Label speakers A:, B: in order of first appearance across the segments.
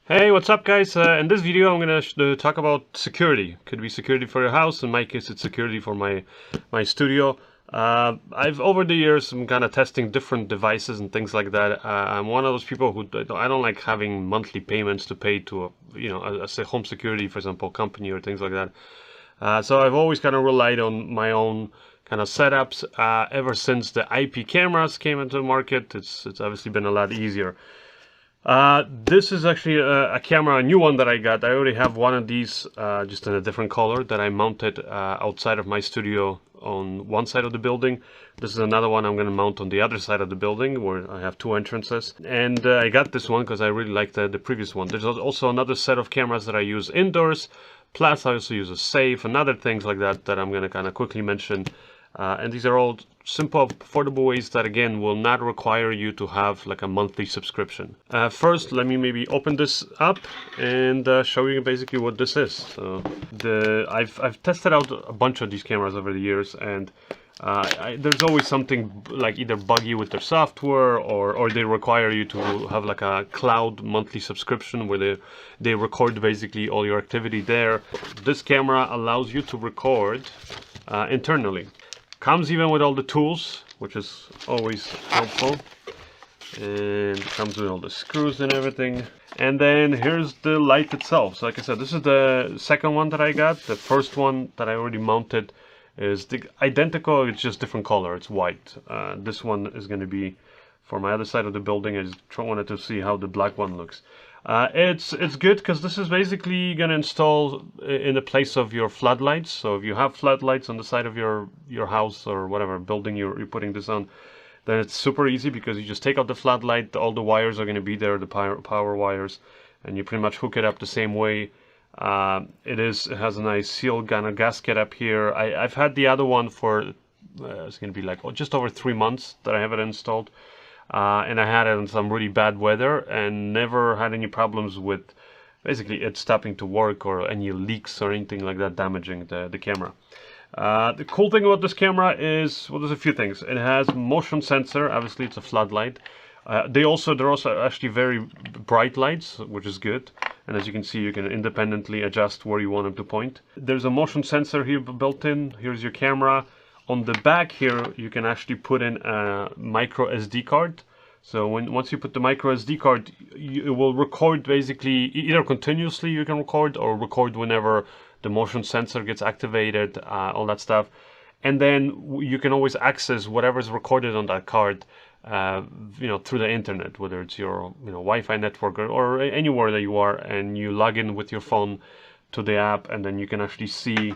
A: Hey, what's up guys? In this video I'm gonna talk about security. Could be security for your house. In my case it's security for my studio. I've over the years I'm kind of testing different devices and things like that. I'm one of those people who I don't like having monthly payments to pay to a home security, for example, company or things like that. So I've always kind of relied on my own kind of setups. Ever since the IP cameras came into the market, it's obviously been a lot easier. This is actually a camera, a new one that I got. I already have one of these, just in a different color, that I mounted outside of my studio on one side of the building. This is another one I'm going to mount on the other side of the building where I have two entrances. And I got this one because I really liked the previous one. There's also another set of cameras that I use indoors. Plus I also use a safe and other things like that that I'm going to kind of quickly mention. And these are all simple, affordable ways that, again, will not require you to have like a monthly subscription. First, let me maybe open this up and show you basically what this is. So I've tested out a bunch of these cameras over the years, and there's always something like either buggy with their software or they require you to have like a cloud monthly subscription where they record basically all your activity there. This camera allows you to record internally. Comes even with all the tools, which is always helpful, and comes with all the screws and everything. And then here's the light itself. So like I said, this is the second one that I got. The first one that I already mounted is identical, it's just different color, it's white. This one is going to be for my other side of the building. I just wanted to see how the black one looks. It's good because this is basically going to install in the place of your floodlights. So if you have floodlights on the side of your house or whatever building you're putting this on, then it's super easy because you just take out the floodlight, all the wires are going to be there, the power wires, and you pretty much hook it up the same way. It has a nice sealed kind of gasket up here. I've had the other one for it's going to be like just over 3 months that I have it installed. And I had it in some really bad weather and never had any problems with basically it stopping to work or any leaks or anything like that damaging the camera. The cool thing about this camera is, well, there's a few things. It has motion sensor. Obviously it's a floodlight. They're also actually very bright lights, which is good. And as you can see, you can independently adjust where you want them to point. There's a motion sensor here built in. Here's your camera. On the back here, you can actually put in a micro SD card. So once you put the micro SD card, it will record basically either continuously you can record or record whenever the motion sensor gets activated, all that stuff. And then you can always access whatever's recorded on that card, through the internet, whether it's your Wi-Fi network or anywhere that you are, and you log in with your phone to the app, and then you can actually see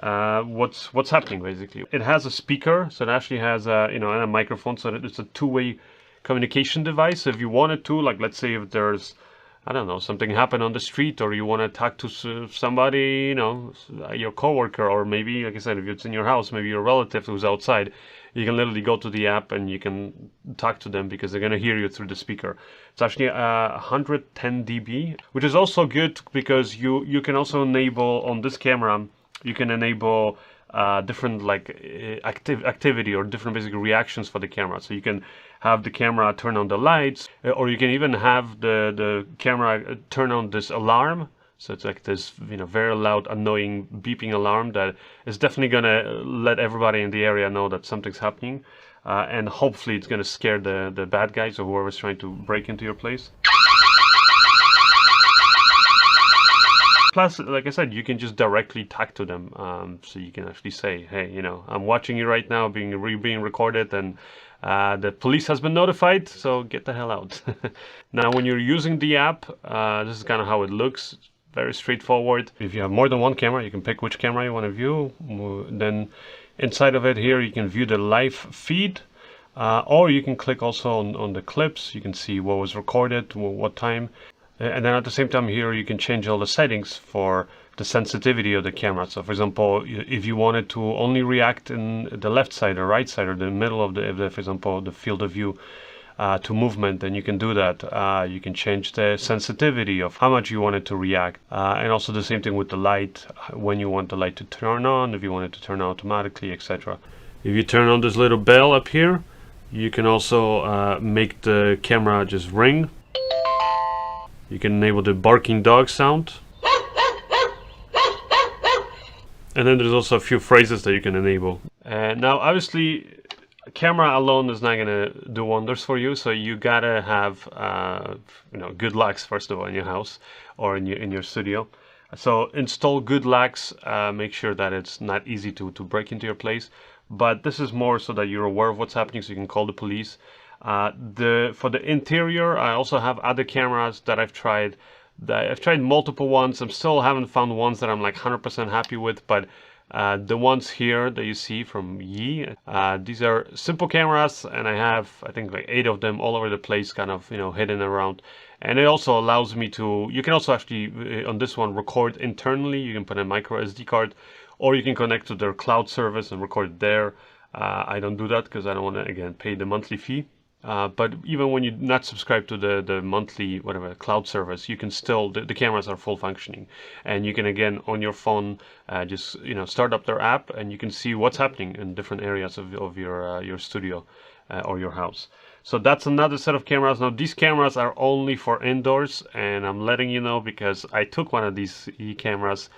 A: what's happening basically. It has a speaker, so it actually has and a microphone, so it's a two-way communication device. If you wanted to, like, let's say if there's, I don't know, something happened on the street, or you want to talk to somebody, your coworker, or maybe, like I said, if it's in your house, maybe your relative who's outside, you can literally go to the app and you can talk to them because they're going to hear you through the speaker. It's actually 110 dB, which is also good because you can also enable on this camera, you can enable different activity or different basic reactions for the camera. So you can have the camera turn on the lights, or you can even have the camera turn on this alarm. So it's like this very loud, annoying beeping alarm that is definitely gonna let everybody in the area know that something's happening, and hopefully it's gonna scare the bad guys or whoever's trying to break into your place. Plus, like I said, you can just directly talk to them. So you can actually say, hey, I'm watching you right now, being recorded, and the police has been notified, so get the hell out. Now, when you're using the app, this is kind of how it looks. It's very straightforward. If you have more than one camera, you can pick which camera you want to view. Then inside of it here, you can view the live feed. Or you can click also on the clips. You can see what was recorded, what time. And then at the same time here, you can change all the settings for the sensitivity of the camera. So for example, if you wanted to only react in the left side or right side or the middle of the for example, the field of view to movement, then you can do that. You can change the sensitivity of how much you want it to react. And also the same thing with the light, when you want the light to turn on, if you want it to turn automatically, etc. If you turn on this little bell up here, you can also make the camera just ring. You can enable the barking dog sound. And then there's also a few phrases that you can enable. Now, obviously, camera alone is not gonna do wonders for you, so you gotta have good lux first of all in your house or in your studio. So install good lux. Make sure that it's not easy to break into your place. But this is more so that you're aware of what's happening, so you can call the police. For the interior, I also have other cameras that I've tried. I've tried multiple ones. I still haven't found ones that I'm like 100% happy with, but the ones here that you see from Yi, these are simple cameras, and I have, I think, like 8 of them all over the place, kind of, hidden around. And it also allows me to, you can also actually, on this one, record internally. You can put a micro SD card, or you can connect to their cloud service and record it there. I don't do that because I don't want to, again, pay the monthly fee. But even when you're not subscribed to the monthly whatever cloud service, you can still, the cameras are full functioning, and you can, again, on your phone, just start up their app, and you can see what's happening in different areas of your studio or your house. So that's another set of cameras. Now these cameras are only for indoors, and I'm letting you know because I took one of these cameras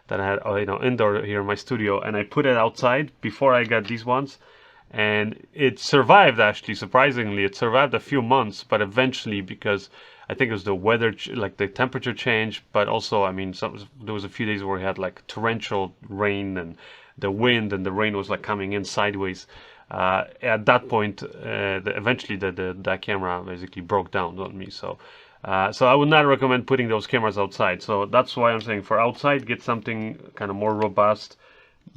A: that I had indoor here in my studio, and I put it outside before I got these ones. And it survived, actually, surprisingly. It survived a few months, but eventually, because I think it was the weather, like the temperature change, but also, I mean, there was a few days where we had like torrential rain, and the wind and the rain was like coming in sideways. At that point, eventually that camera basically broke down on me. So I would not recommend putting those cameras outside. So that's why I'm saying for outside, get something kind of more robust.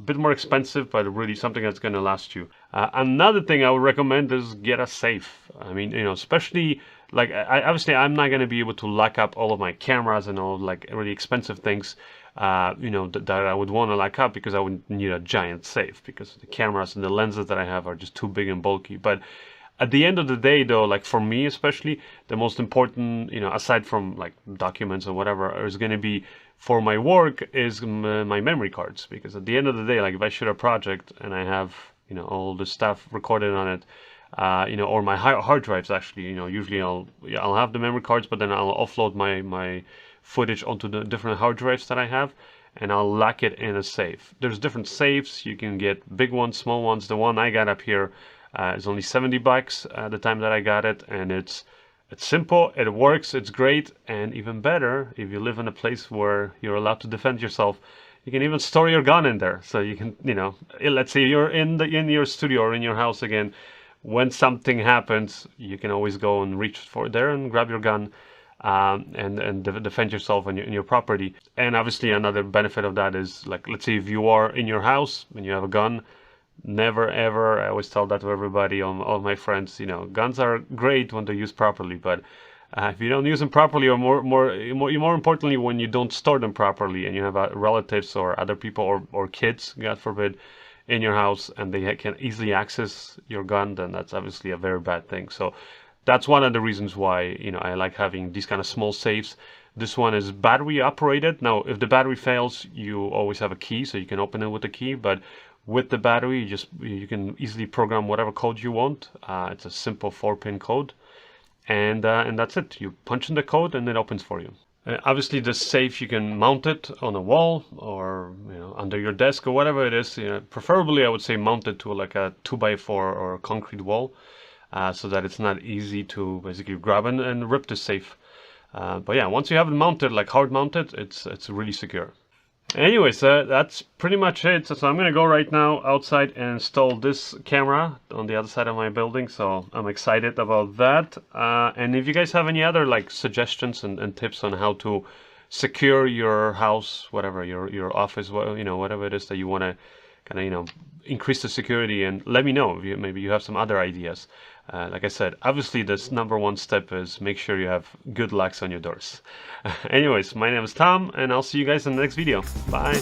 A: A bit more expensive, but really something that's going to last you. Another thing I would recommend is get a safe. I mean, especially like obviously I'm not going to be able to lock up all of my cameras and all like really expensive things, that I would want to lock up, because I would need a giant safe, because the cameras and the lenses that I have are just too big and bulky. But at the end of the day, though, like for me especially, the most important, aside from like documents or whatever, is going to be for my work is my memory cards. Because at the end of the day, like if I shoot a project and I have, all the stuff recorded on it, or my hard drives, actually, usually I'll have the memory cards, but then I'll offload my footage onto the different hard drives that I have, and I'll lock it in a safe. There's different safes. You can get big ones, small ones. The one I got up here is only $70 at the time that I got it, and it's simple, it works, it's great, and even better, if you live in a place where you're allowed to defend yourself, you can even store your gun in there. So you can, let's say you're in your studio or in your house again, when something happens, you can always go and reach for there and grab your gun, and defend yourself and your property. And obviously another benefit of that is, like, let's say if you are in your house and you have a gun, never ever, I always tell that to everybody, all my friends, guns are great when they're used properly, but if you don't use them properly, or more importantly, when you don't store them properly, and you have relatives or other people or kids, God forbid, in your house, and they can easily access your gun, then that's obviously a very bad thing. So that's one of the reasons why I like having these kind of small safes. This one is battery operated. Now, if the battery fails, you always have a key, so you can open it with a key. But with the battery, you can easily program whatever code you want. It's a simple 4-pin code, and that's it. You punch in the code, and it opens for you. Obviously, the safe, you can mount it on a wall, or under your desk, or whatever it is. Preferably, I would say mount it to like a 2x4 or a concrete wall, so that it's not easy to basically grab and rip the safe. But yeah, once you have it mounted, like hard mounted, it's really secure. Anyways, that's pretty much it. So I'm gonna go right now outside and install this camera on the other side of my building. So I'm excited about that. And if you guys have any other like suggestions and tips on how to secure your house, whatever, your office, whatever it is that you want to kind of increase the security, and let me know if maybe you have some other ideas. Like I said, obviously this #1 step is make sure you have good locks on your doors. Anyways, my name is Tom, and I'll see you guys in the next video. Bye.